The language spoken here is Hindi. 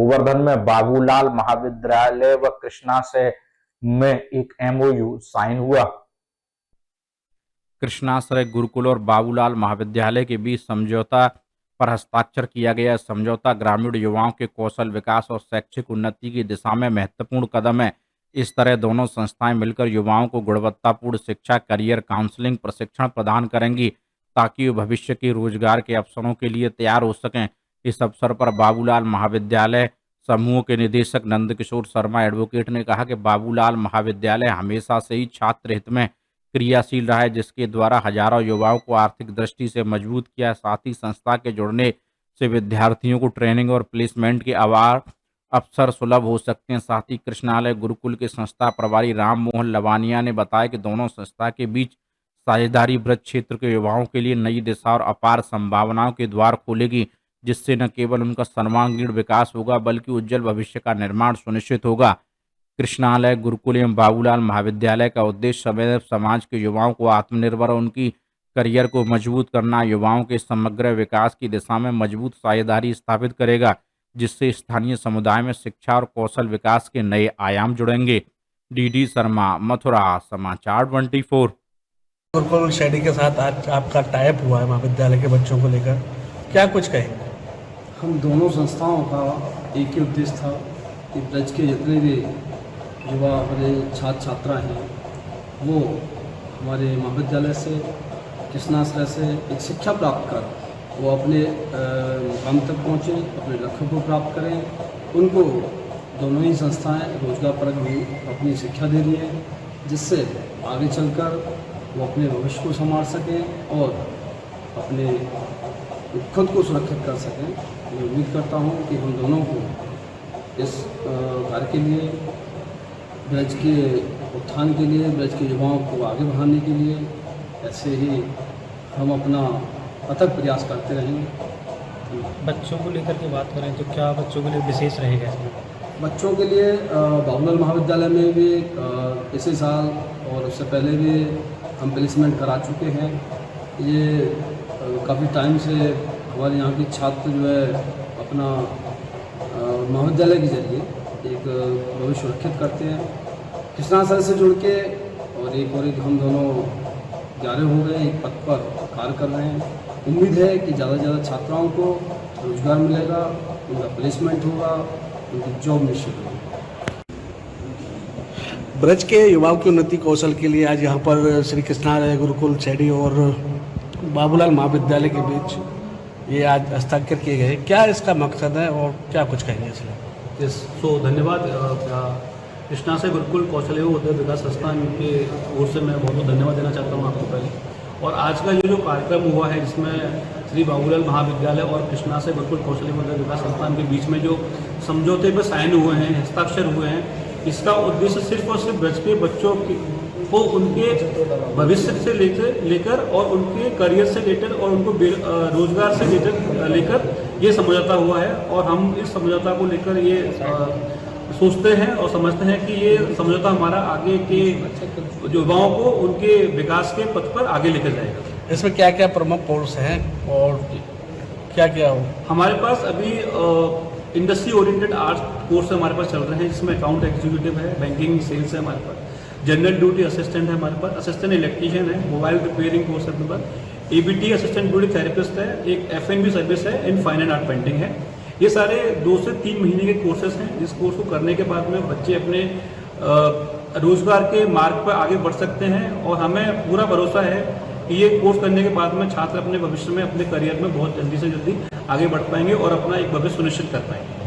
गोवर्धन में बाबूलाल महाविद्यालय व कृष्णा से में एक एमओयू साइन हुआ। कृष्णाश्रय गुरुकुल और बाबूलाल महाविद्यालय के बीच समझौता पर हस्ताक्षर किया गया। समझौता ग्रामीण युवाओं के कौशल विकास और शैक्षिक उन्नति की दिशा में महत्वपूर्ण कदम है। इस तरह दोनों संस्थाएं मिलकर युवाओं को गुणवत्तापूर्ण शिक्षा, करियर काउंसलिंग प्रशिक्षण प्रदान करेंगी ताकि वे भविष्य के रोजगार के अवसरों के लिए तैयार हो सकें। इस अवसर पर बाबूलाल महाविद्यालय समूह के निदेशक नंदकिशोर शर्मा एडवोकेट ने कहा कि बाबूलाल महाविद्यालय हमेशा से ही छात्र हित में क्रियाशील रहा है, जिसके द्वारा हजारों युवाओं को आर्थिक दृष्टि से मजबूत किया। साथ ही संस्था के जुड़ने से विद्यार्थियों को ट्रेनिंग और प्लेसमेंट के अवसर सुलभ हो सकते हैं। साथ ही कृष्णालय गुरुकुल के संस्था प्रभारी राम मोहन लवानिया ने बताया कि दोनों संस्था के बीच साझेदारी ब्रज क्षेत्र के युवाओं के लिए नई दिशा और अपार संभावनाओं के द्वार खोलेगी, जिससे न केवल उनका सर्वांगीण विकास होगा बल्कि उज्जवल भविष्य का निर्माण सुनिश्चित होगा। कृष्णालय गुरुकुल एवं बाबूलाल महाविद्यालय का उद्देश्य सदैव समाज के युवाओं को आत्मनिर्भर और उनकी करियर को मजबूत करना, युवाओं के समग्र विकास की दिशा में मजबूत साझेदारी स्थापित करेगा, जिससे स्थानीय समुदाय में शिक्षा और कौशल विकास के नए आयाम जुड़ेंगे। डीडी शर्मा, मथुरा, समाचार 24। गुरुकुल शेडी के साथ आज आपका टाइप हुआ है महाविद्यालय के बच्चों को लेकर, क्या कुछ कहेंगे? हम दोनों संस्थाओं का एक ही उद्देश्य था कि ब्रज के जितने भी युवा हमारे छात्र छात्रा हैं वो हमारे महाविद्यालय से, कृष्णाश्रय से एक शिक्षा प्राप्त कर वो अपने मुकाम तक पहुँचे, अपने लक्ष्य को प्राप्त करें। उनको दोनों ही संस्थाएं रोजगारपरक भी अपनी शिक्षा दे रही है, जिससे आगे चलकर वो अपने भविष्य को संभाल सकें और अपने खुद को सुरक्षित कर सकें। मैं उम्मीद करता हूं कि हम दोनों को इस कार्य के लिए, ब्रज के उत्थान के लिए, ब्रज के युवाओं को आगे बढ़ाने के लिए ऐसे ही हम अपना अथक प्रयास करते रहेंगे। बच्चों को लेकर के बात करें तो क्या बच्चों के लिए विशेष रहेगा इसमें? बच्चों के लिए बाबूलाल महाविद्यालय में भी इसी साल और उससे पहले भी हम प्लेसमेंट करा चुके हैं। ये काफ़ी टाइम से हमारे यहाँ के छात्र जो है अपना महाविद्यालय के जरिए एक भविष्य सुरक्षित करते हैं। कृष्णाश्रय से जुड़ के और एक हम दोनों 11 हो गए, एक पद पर कार्य कर रहे हैं। उम्मीद है कि ज़्यादा से ज़्यादा छात्राओं को रोजगार मिलेगा, उनका प्लेसमेंट होगा, उनकी जॉब निश्चित होगी। ब्रज के युवाओं की उन्नति कौशल के लिए आज यहाँ पर श्री कृष्णालय गुरुकुल शेडी और बाबूलाल महाविद्यालय के बीच ये आज हस्ताक्षर किए गए, क्या इसका मकसद है और क्या कुछ कहेंगे इसलिए? सो धन्यवाद। कृष्णाश्रय गुरुकुल कौशल एवं उद्योग विकास संस्थान की ओर से मैं बहुत बहुत धन्यवाद देना चाहता हूँ आपको पहले। और आज का ये जो कार्यक्रम हुआ है जिसमें श्री बाबूलाल महाविद्यालय और कृष्णाश्रय गुरुकुल कौशल एवं उद्योग विकास संस्थान के बीच में जो समझौते पर साइन हुए हैं, हस्ताक्षर हुए हैं, इसका उद्देश्य सिर्फ और सिर्फ ब्रज के बच्चों को उनके भविष्य से लेकर और उनके करियर से लेकर और उनको रोजगार से लेकर ये समझौता हुआ है। और हम इस समझौता को लेकर ये सोचते हैं और समझते हैं कि ये समझौता हमारा आगे के युवाओं को उनके विकास के पथ पर आगे लेकर जाएगा। इसमें क्या क्या प्रमुख कोर्स हैं और क्या क्या हो? हमारे पास अभी इंडस्ट्री ओरिएंटेड आर्ट्स कोर्स हमारे पास चल रहे हैं, जिसमें अकाउंट एग्जीक्यूटिव है, बैंकिंग सेल्स है हमारे पास, जनरल ड्यूटी असिस्टेंट है हमारे पास, असिस्टेंट इलेक्ट्रीशियन है, मोबाइल रिपेयरिंग कोर्स है हमारे पास, एबीटी असिस्टेंट ब्यूटी थेरेपिस्ट है, एक एफएनबी सर्विस है, and fine and art painting है। ये सारे 2 से 3 महीने के कोर्सेज हैं। इस कोर्स को करने के बाद में बच्चे अपने रोजगार के मार्ग पर आगे बढ़ सकते हैं और हमें पूरा भरोसा है कि ये कोर्स करने के बाद में छात्र अपने भविष्य में अपने करियर में बहुत जल्दी से जल्दी आगे बढ़ पाएंगे और अपना एक भविष्य सुनिश्चित कर पाएंगे।